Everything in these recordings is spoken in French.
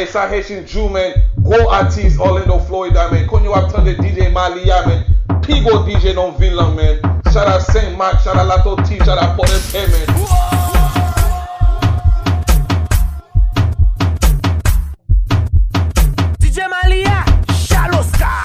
mais ça Haitian Jew, man. Gros artiste, Orlando, Florida, man. Quand vous attendez DJ Malia, man. Pigo DJ dans ville, man. Shout out Saint Mark, shout out Lato T, shout out Port Pay, man. DJ Malia, Shaloska.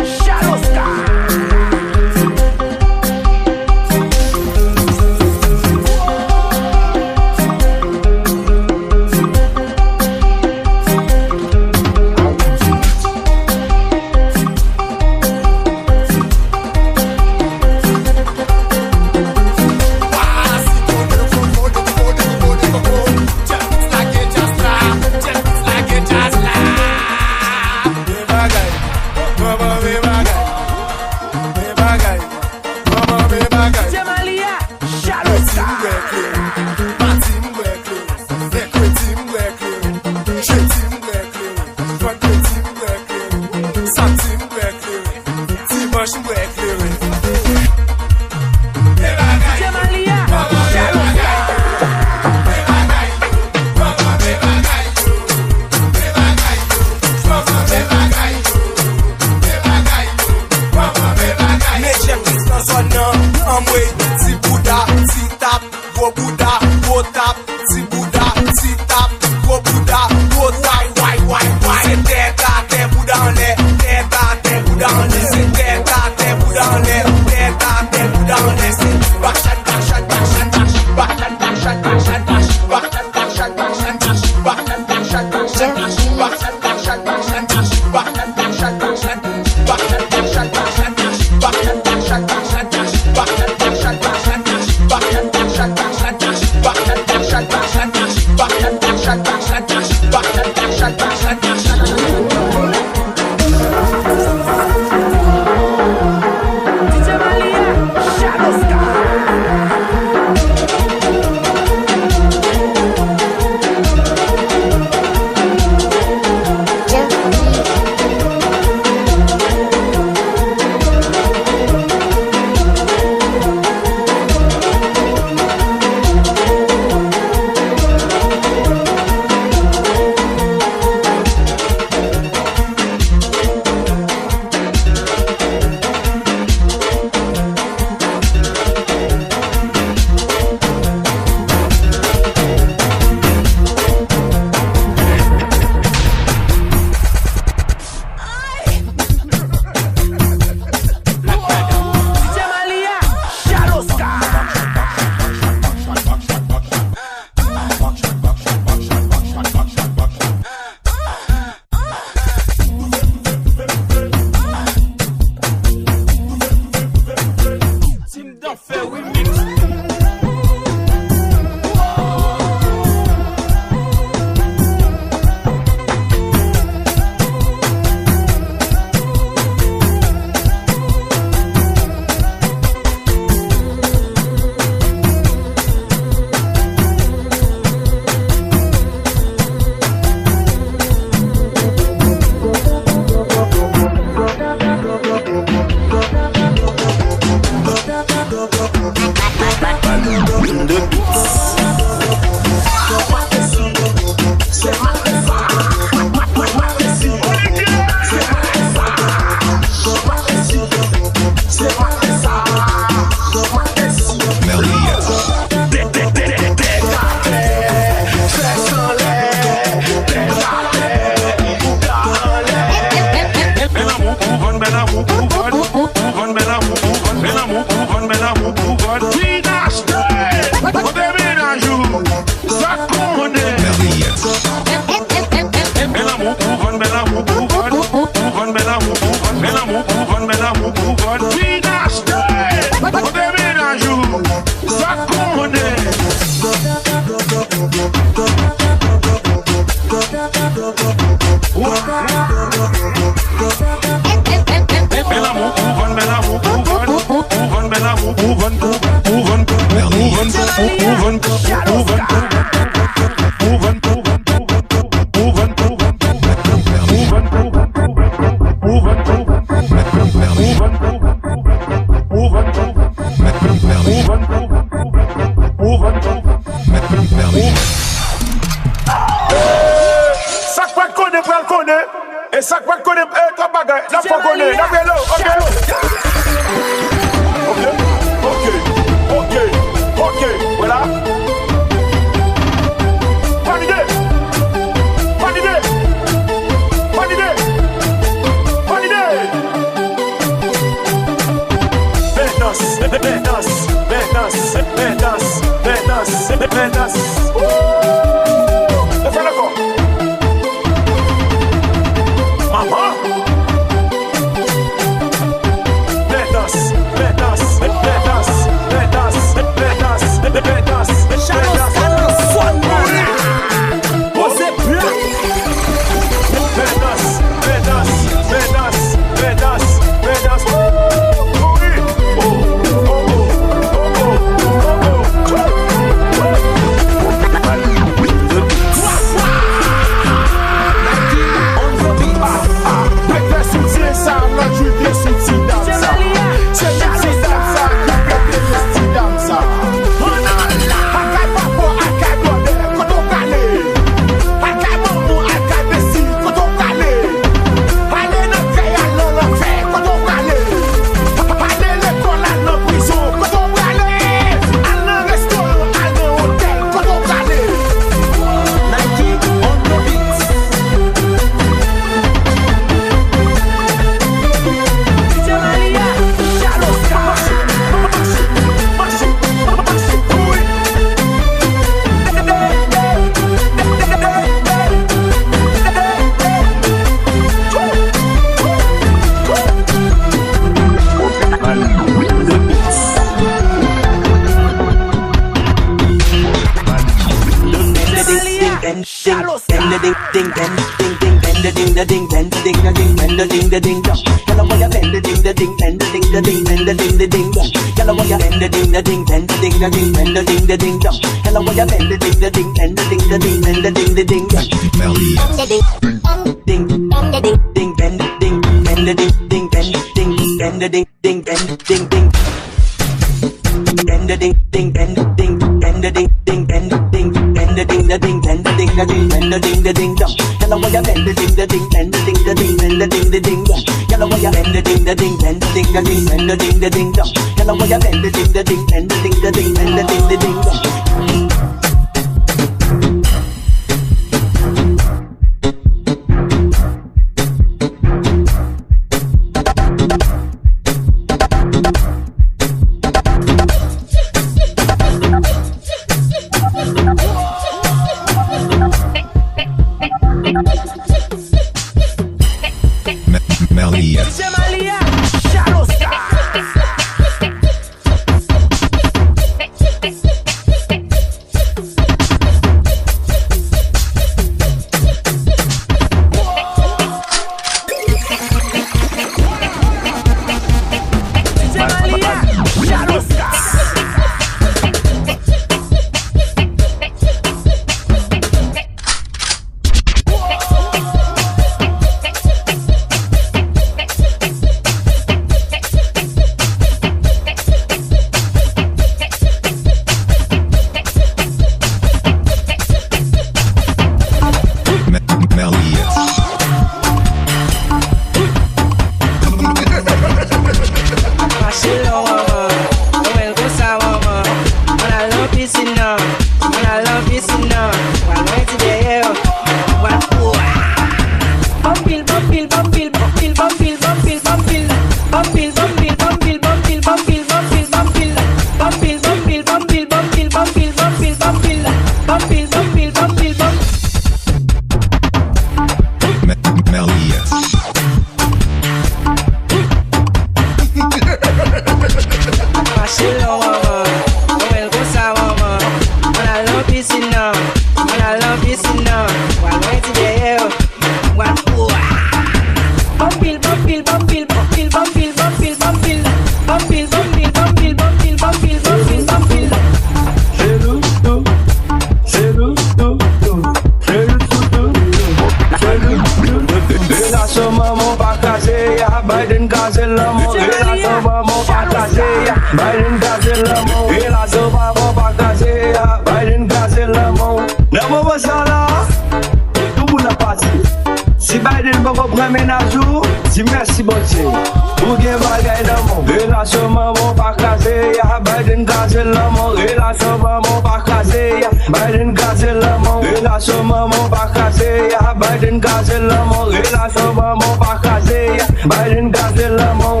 Biden got the lemon,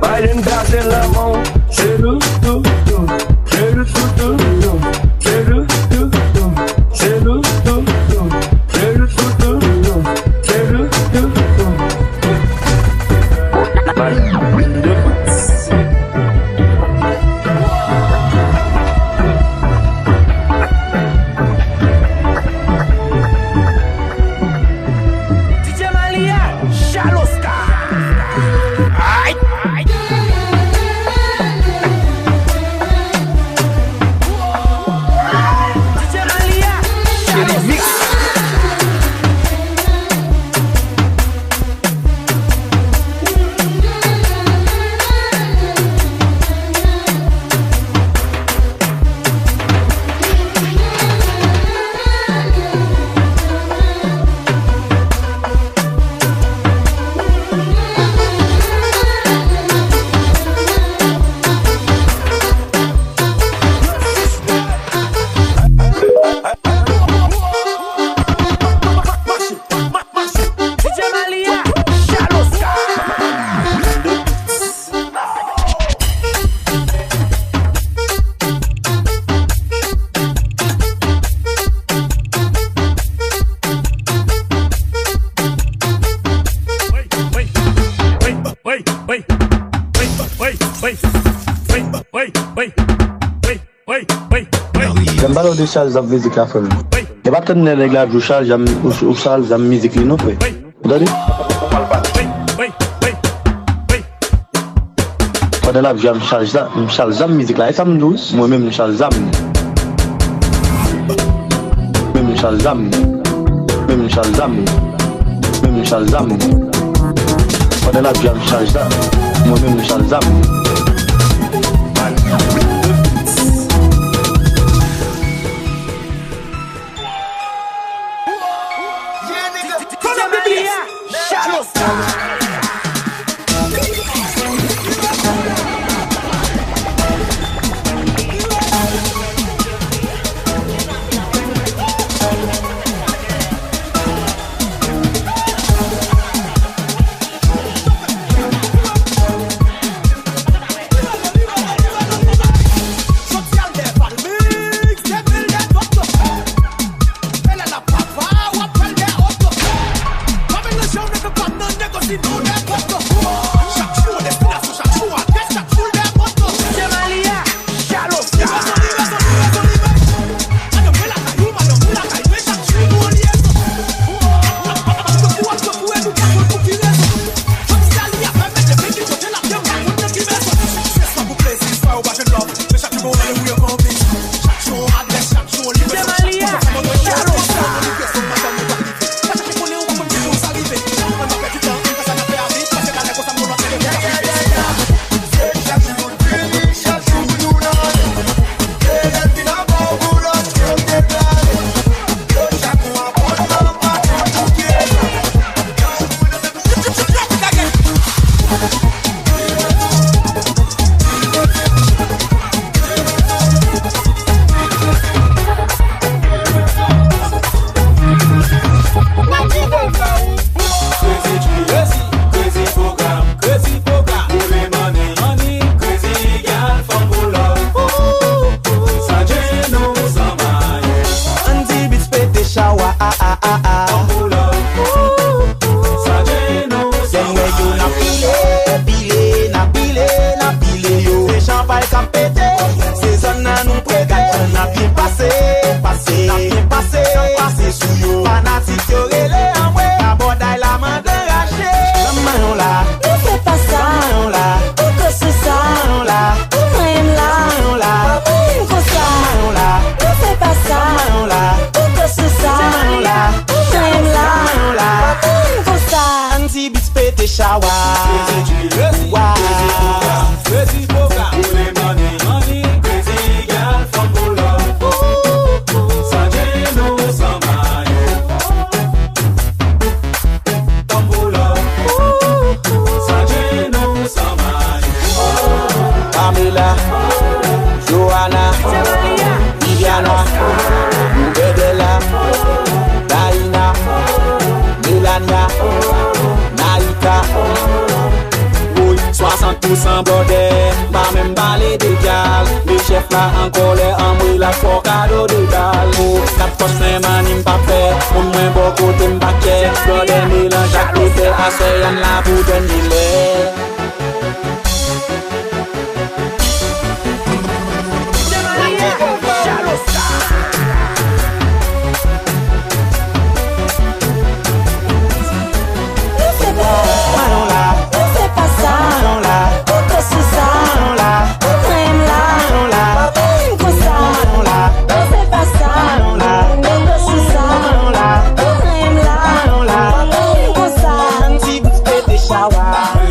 Biden got the lemon, J'aime pas le charge de musique à faire. Et pas tenir les gars du charge ou charge de musique non fait. Vous avez? Quand là j'aime charge de musique là et ça me douce moi même charge d'âme. Même charge d'âme. Même charge d'âme. Même charge d'âme. Quand là j'aime charge d'âme moi même charge d'âme. Sans border, pas même balai de gal. Les chefs là en colère, en bruit la pour cadeau de gal. 4 postes manim pas fait, pour moins beau côté m'baquet. Border mélange à côté, à soyan là pour donner Café.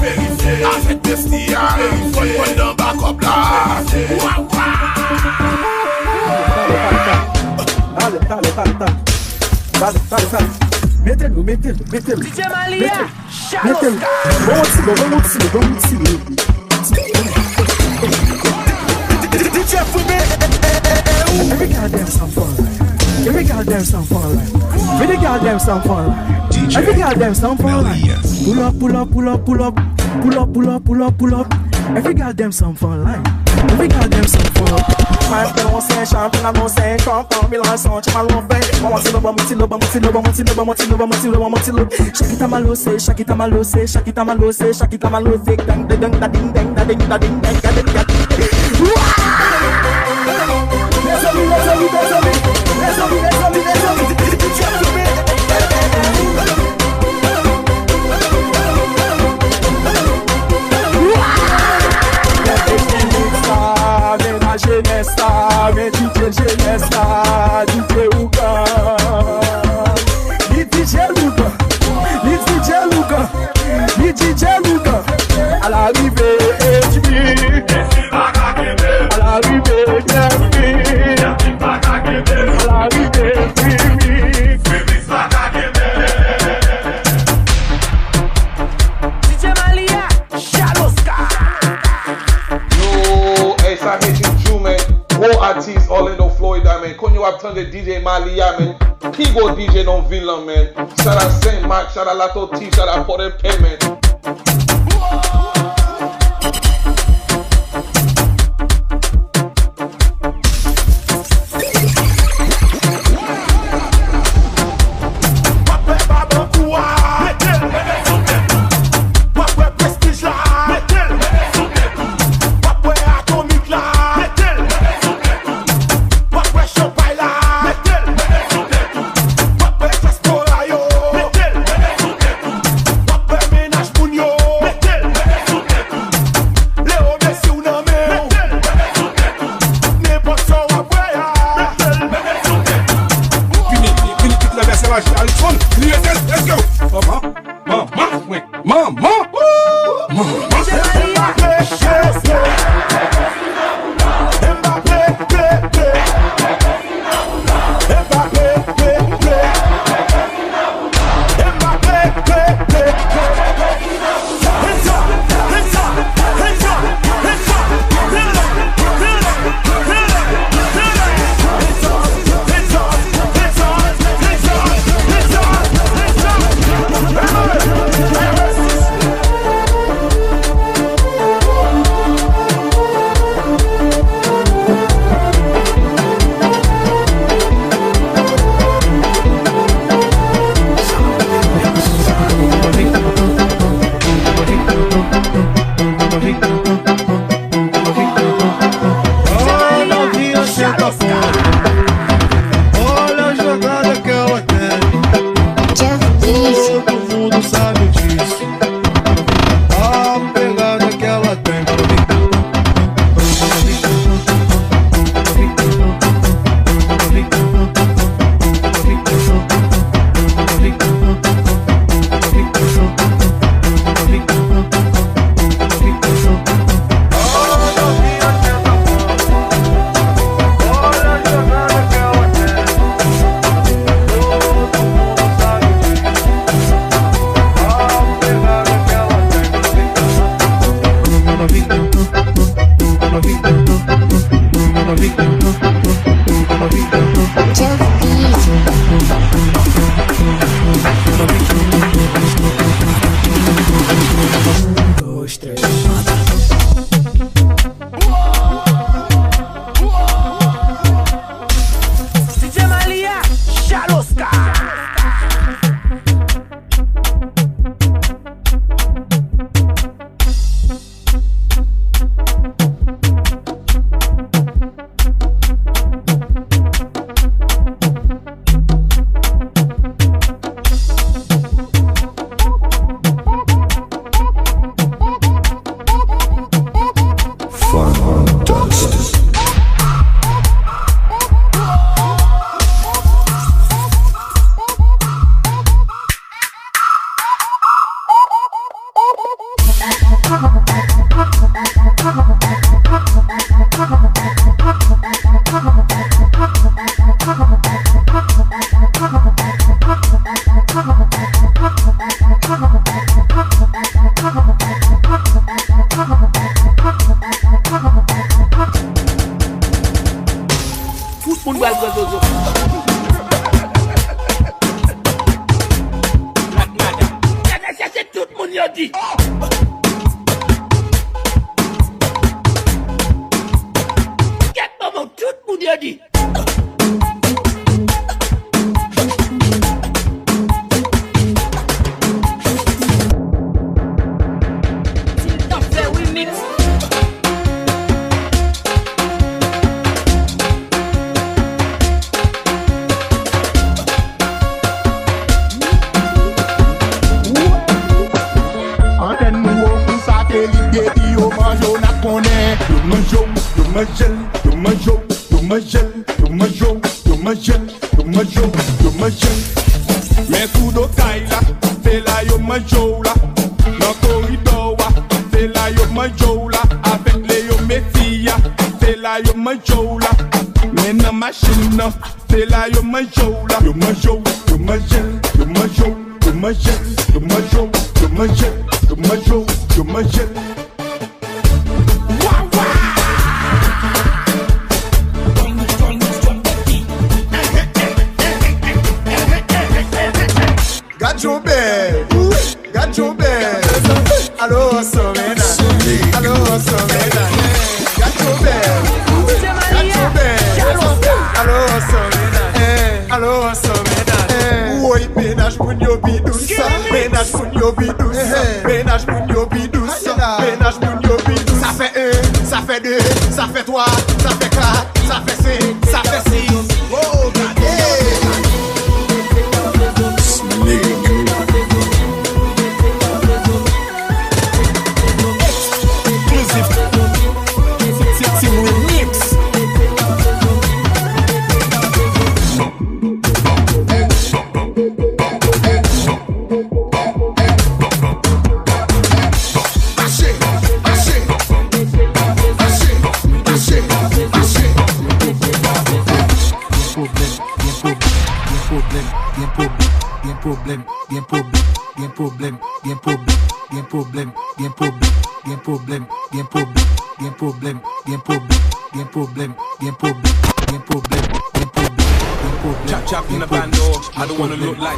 Avec bestial, faut dans backup là. Dale. Mételo. DJ Malia, Mételo. Vamos DJ Fumi. Every goddamn song for life. Every goddamn song for life. Every goddamn song for life. Every goddamn song for life. Pull up. Every goddamn song for life. Every goddamn song for life. My friend won't say champion, I'm not saying champion. Me like son, my love friend. Shake it a malo say, shake it a malo say, shake it a malo say, shake it a malo say, ding ding ding ding ding ding ding ding ding. Mais DJ Genesta, DJ Uga, DJ Luga, à l'arrivée, à l'arrivée, DJ Malia, Shaloska. Yo, hey, ça Haitian Jew, man. Gros artiste, Orlando, Florida, man. Quand vous attendez DJ Malia, man. Pigo DJ dans Ville, man. Shout out Saint Mark, shout out Lato T, shout out Port of Pay, man. Men kou do kay la, se la yo manjou la. Nan koridor wa, se la yo manjou la. Avec le yo mesiya, se la yo manjou la. Men nan machine nan, se la yo manjou la. Yo manjou, yo manjel, yo manjou, yo manjel, yo manjou, yo manjel, yo manjou, yo manjel. Gajo bell, gajo bell. Allo somena, allo somena. Gajo bell, gajo bell. Allo somena, allo somena. Oi menage pour yo bidous, menage pour yo bidous, menage pour yo bidous, menage pour yo bidous. Ça fait 1, ça fait 2, ça fait 3, ça fait 4, ça fait 5, ça fait 6. Oh God, Chop in the bando, I don't wanna look like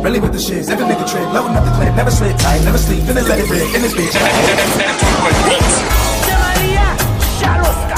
Really with the shits, every nigga trip, level up the clip, never slip tight, never sleep, finna let it rip in this bitch. Maria, Shallow Sky.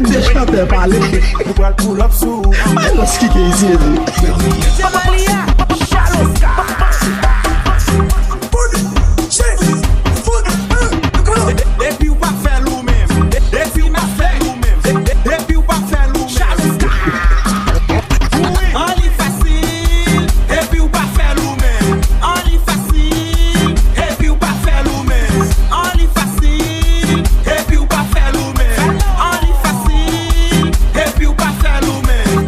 Des chanteurs parler. Nous pral pull up sous. Alors ce qui est ici. Malia, Shallow Star. Depuis ou pas faire nous-mêmes. Depuis ou pas faire nous-mêmes. Depuis ou pas faire nous-mêmes. On lit facile. Depuis ou pas faire nous-mêmes. On lit facile. Depuis ou pas faire nous-mêmes. On lit facile. Depuis ou pas faire nous-mêmes. On lit facile. Depuis ou pas faire nous-mêmes.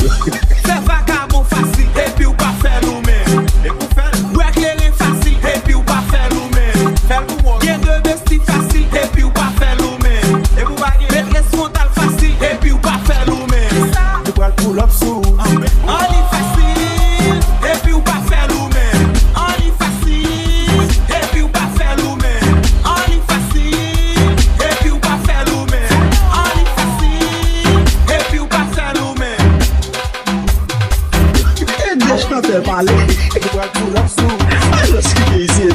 C'est vagabond facile. Depuis ou pas faire nous-mêmes. Et pour faire ouais clairin facile. Depuis ou pas faire nous-mêmes. Faire pour moi. Bien de vestis facile. Depuis ou pas faire nous-mêmes. Et pour baguer maîtresse frontale facile. Depuis ou pas faire nous-mêmes. Nous pral pull up sous. On lit facile. Depuis ou pas faire nous-mêmes. On lit facile. Depuis ou pas faire nous-mêmes. On lit facile. Depuis ou pas faire nous-mêmes. On lit facile. Depuis ou pas faire nous-mêmes. Des chanteurs parler. Nous pral pull up sous. Alors ce qui est ici.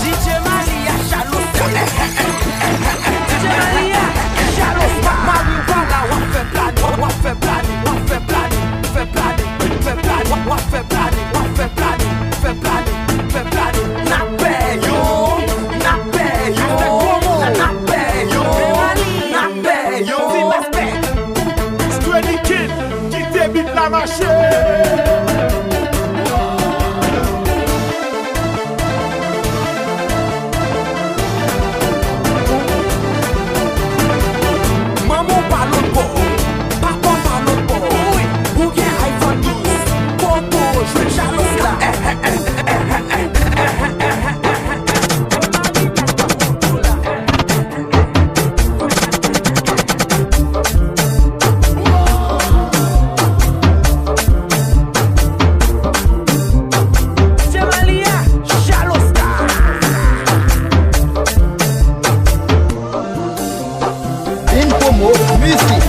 DJ Malia, Shallow Star. DJ Malia, Shallow Star. DJ Malia, Shallow Star. Marijuana, on fait planer, on fait planer, on fait planer, fait planer, fait planer, on fait planer, on fait planer, fait planer, fait planer. Na paye yo, na paye yo, na paye yo, na paye yo. Straight kid qui débite la machine. Maman parle au beau, papa parle au beau. Ou bien iPhone 12, Popo, je vais Shallow Star. DJ Malia, Shallow Star. Infomo Music.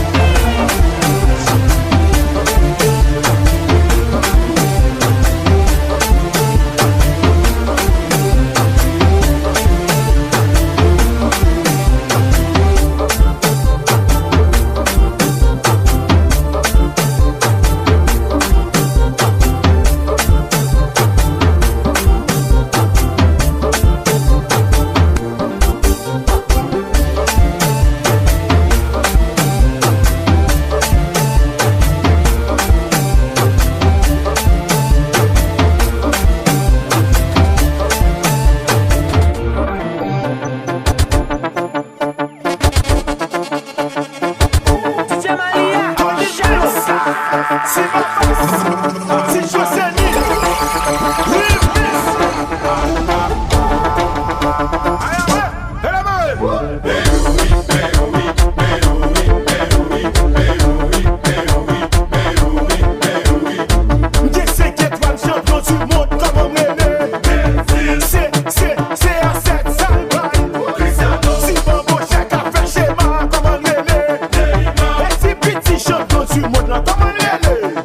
DJ Malia, Shallow Star. Si je sais ni. C'est étoiles champion du monde comme on est né. C'est à cette salle bail. Si Bambo Jack a fait schéma comme on est né. Et si petit champion du monde là comme on est né.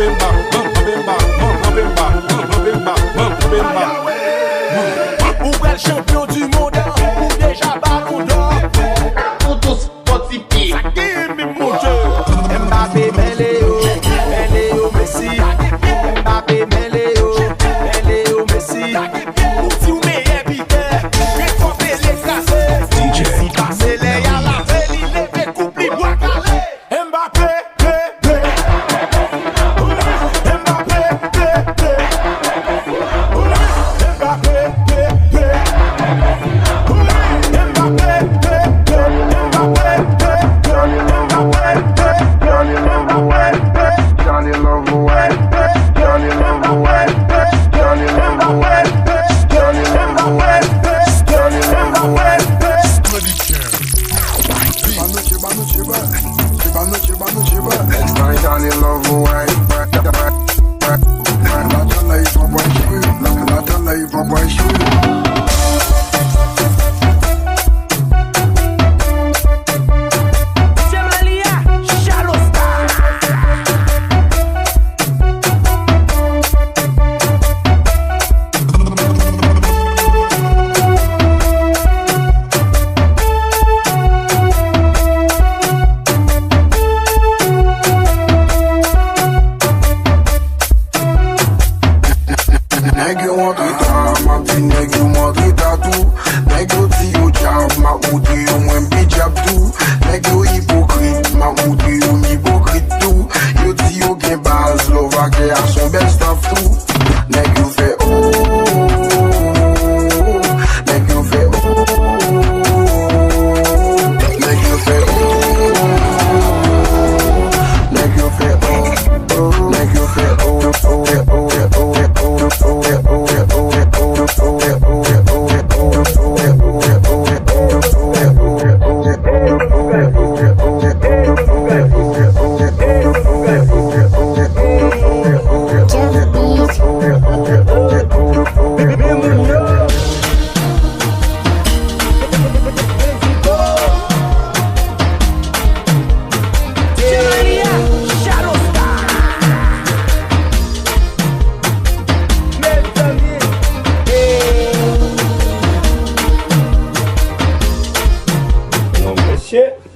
Ou bel champion du monde, ou déjà ballon d'or. Pour tous Spotify, ça qui est mon jeu. Mbappé, Meléo, Messi. Mbappé, Meléo, Messi. Ou si vous meillez bité, récoltez les cassés. Si passez les à la veille, il est fait couple, il doit caler. Mbappé,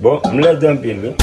Bon, je me laisse d'un pile.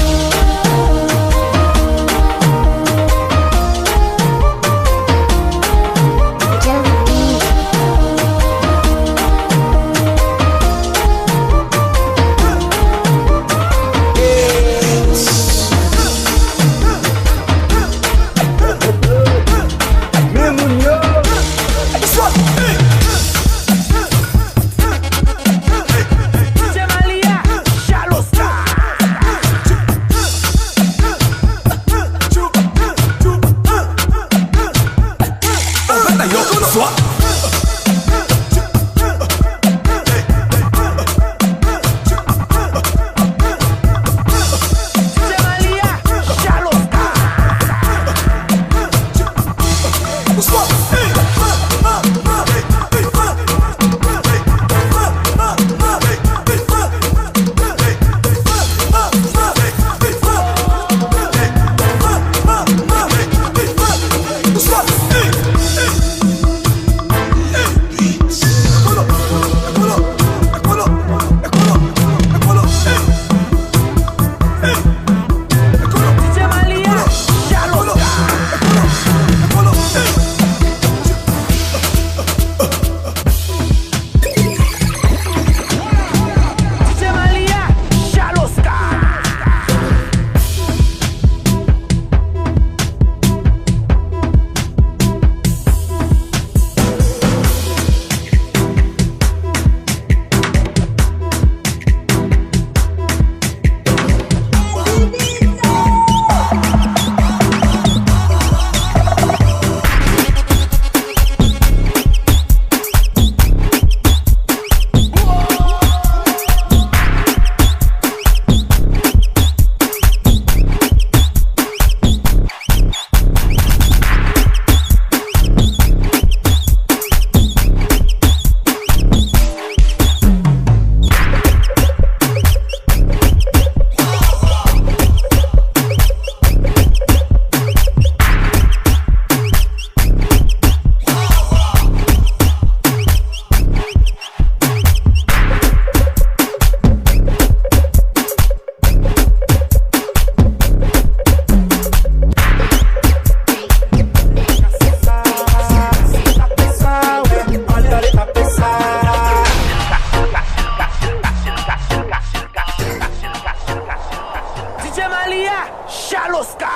Chaloska.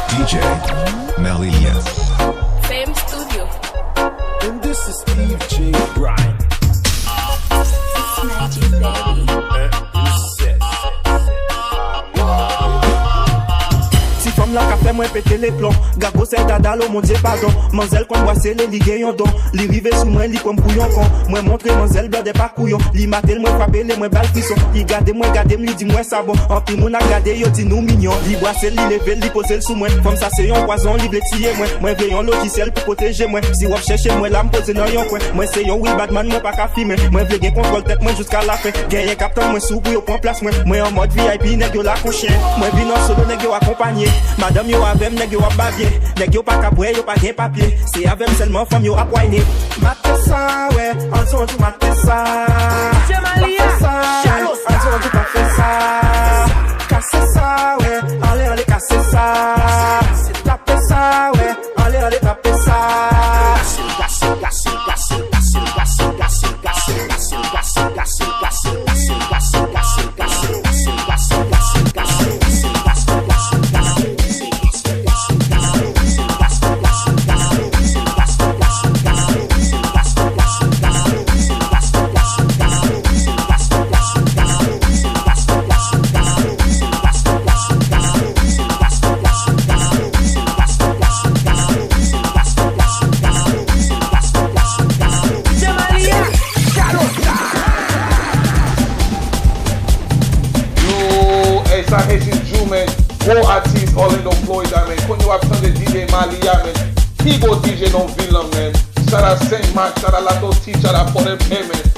DJ Melias. Fame Studio. And this is Steve J. Bryan. It's magic, baby. Femme la ka fait moi péter les plombs. Gago c'est dada lo mon dieu pardon. Manzel kon boisse les li gayon don. Li rive sous moi li comme couillon con. Moi montre manzel bleu pas couillon. Li matel moi frapper les moi bal frisson. Li gade moi li dit moi ça bon. En pi moun a gade yo di nous mignon. Li boisse li lever li poser sous moi. Comme ça c'est un poison li ble tirer moi. Moi veillon logiciel pour protéger moi. Si vous chercher moi là me poser dans yon coin. Moi c'est yon oui Batman moi pas ka filmer. Moi vle gen contrôle tête moi jusqu'à la fin. Gagne captain moi sous pour yo prend place moi. Moi en mode VIP nèg yo la coucher. Moi vin en solo nèg yo accompagner. Madame yo avem nèg yo a bavier. Nèg yo pas capoué yo pas gen papier. C'est avem seulement femme yo a poigné. Mate ça ouais, en son tu mate ça. DJ Malia, Chalos, en son tu pas fait ça. Casser ça ouais, allez casser ça. Taper ça ouais, allez taper ça. All artists Orlando, Florida, man. Konyo ap tande DJ Malia, man. Keyboard DJ non villain, man. Shout out Saint Mark, shout out Lato T, shout out Porter Pay, man.